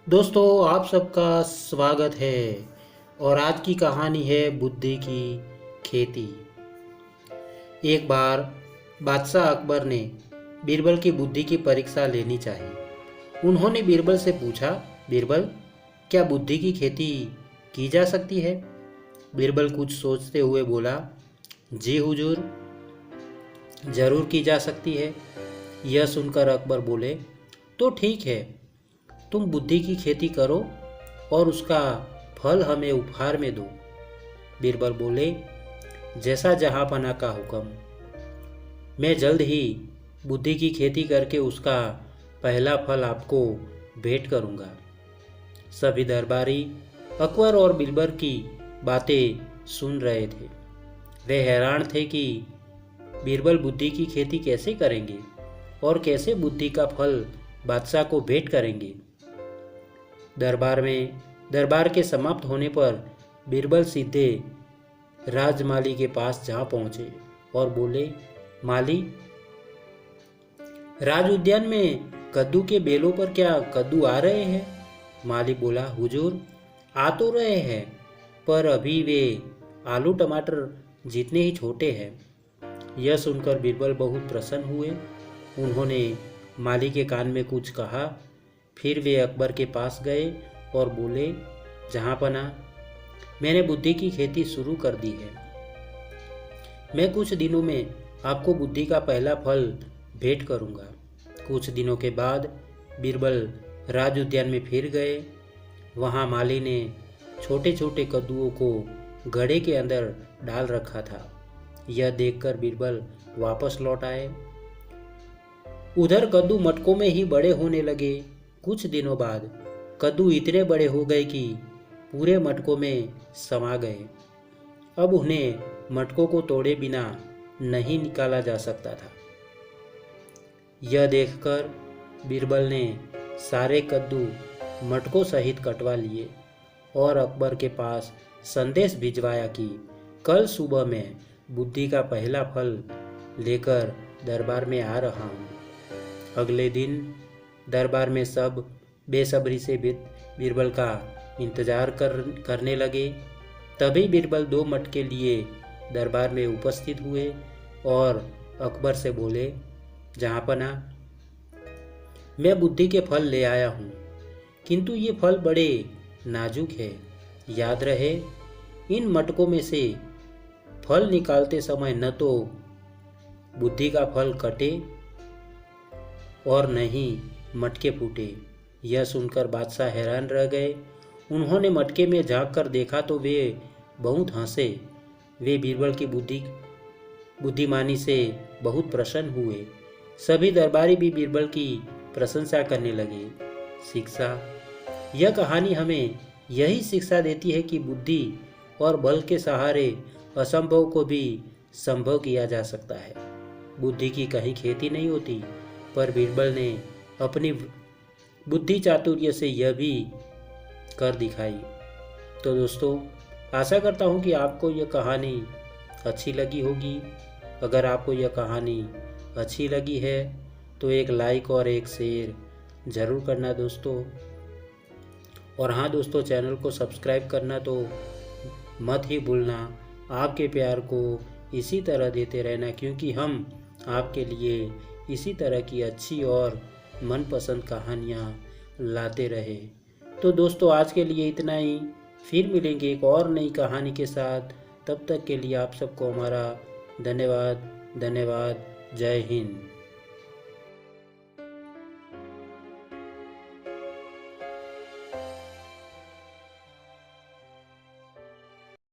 दोस्तों, आप सबका स्वागत है। और आज की कहानी है बुद्धि की खेती। एक बार बादशाह अकबर ने बीरबल की बुद्धि की परीक्षा लेनी चाहिए। उन्होंने बीरबल से पूछा, बीरबल, क्या बुद्धि की खेती की जा सकती है? बीरबल कुछ सोचते हुए बोला, जी हुजूर, जरूर की जा सकती है। यह सुनकर अकबर बोले, तो ठीक है, तुम बुद्धि की खेती करो और उसका फल हमें उपहार में दो। बीरबल बोले, जैसा जहाँपना का हुक्म। मैं जल्द ही बुद्धि की खेती करके उसका पहला फल आपको भेंट करूँगा। सभी दरबारी अकबर और बीरबल की बातें सुन रहे थे। वे हैरान थे कि बीरबल बुद्धि की खेती कैसे करेंगे और कैसे बुद्धि का फल बादशाह को भेंट करेंगे। दरबार के समाप्त होने पर बीरबल सीधे राजमाली के पास जा पहुंचे और बोले, माली, राज उद्यान में कद्दू के बेलों पर क्या कद्दू आ रहे हैं? माली बोला, हुजूर, आ तो रहे हैं, पर अभी वे आलू टमाटर जितने ही छोटे हैं। यह सुनकर बीरबल बहुत प्रसन्न हुए। उन्होंने माली के कान में कुछ कहा। फिर वे अकबर के पास गए और बोले, जहाँपना, मैंने बुद्धि की खेती शुरू कर दी है। मैं कुछ दिनों में आपको बुद्धि का पहला फल भेंट करूँगा। कुछ दिनों के बाद बीरबल राज उद्यान में फिर गए। वहाँ माली ने छोटे छोटे कद्दुओं को घड़े के अंदर डाल रखा था। यह देखकर बीरबल वापस लौट आए। उधर कद्दू मटकों में ही बड़े होने लगे। कुछ दिनों बाद कद्दू इतने बड़े हो गए कि पूरे मटकों में समा गए। अब उन्हें मटकों को तोड़े बिना नहीं निकाला जा सकता था। यह देखकर बीरबल ने सारे कद्दू मटकों सहित कटवा लिए और अकबर के पास संदेश भिजवाया कि कल सुबह मैं बुद्धि का पहला फल लेकर दरबार में आ रहा हूँ। अगले दिन दरबार में सब बेसब्री से बीरबल का इंतजार करने लगे। तभी बीरबल 2 मटके लिए दरबार में उपस्थित हुए और अकबर से बोले, जहाँपना, मैं बुद्धि के फल ले आया हूँ, किंतु ये फल बड़े नाजुक है। याद रहे, इन मटकों में से फल निकालते समय न तो बुद्धि का फल कटे और न ही मटके फूटे। यह सुनकर बादशाह हैरान रह गए। उन्होंने मटके में झांक कर देखा तो वे बहुत हंसे। वे बीरबल की बुद्धिमानी से बहुत प्रसन्न हुए। सभी दरबारी भी बीरबल की प्रशंसा करने लगे। शिक्षा। यह कहानी हमें यही शिक्षा देती है कि बुद्धि और बल के सहारे असंभव को भी संभव किया जा सकता है। बुद्धि की कहीं खेती नहीं होती, पर बीरबल ने अपनी बुद्धि चातुर्य से यह भी कर दिखाई। तो दोस्तों, आशा करता हूँ कि आपको यह कहानी अच्छी लगी होगी। अगर आपको यह कहानी अच्छी लगी है तो एक लाइक और एक शेयर ज़रूर करना दोस्तों। और हाँ दोस्तों, चैनल को सब्सक्राइब करना तो मत ही भूलना। आपके प्यार को इसी तरह देते रहना, क्योंकि हम आपके लिए इसी तरह की अच्छी और मनपसंद कहानियाँ लाते रहे। तो दोस्तों, आज के लिए इतना ही। फिर मिलेंगे एक और नई कहानी के साथ। तब तक के लिए आप सबको हमारा धन्यवाद। जय हिंद।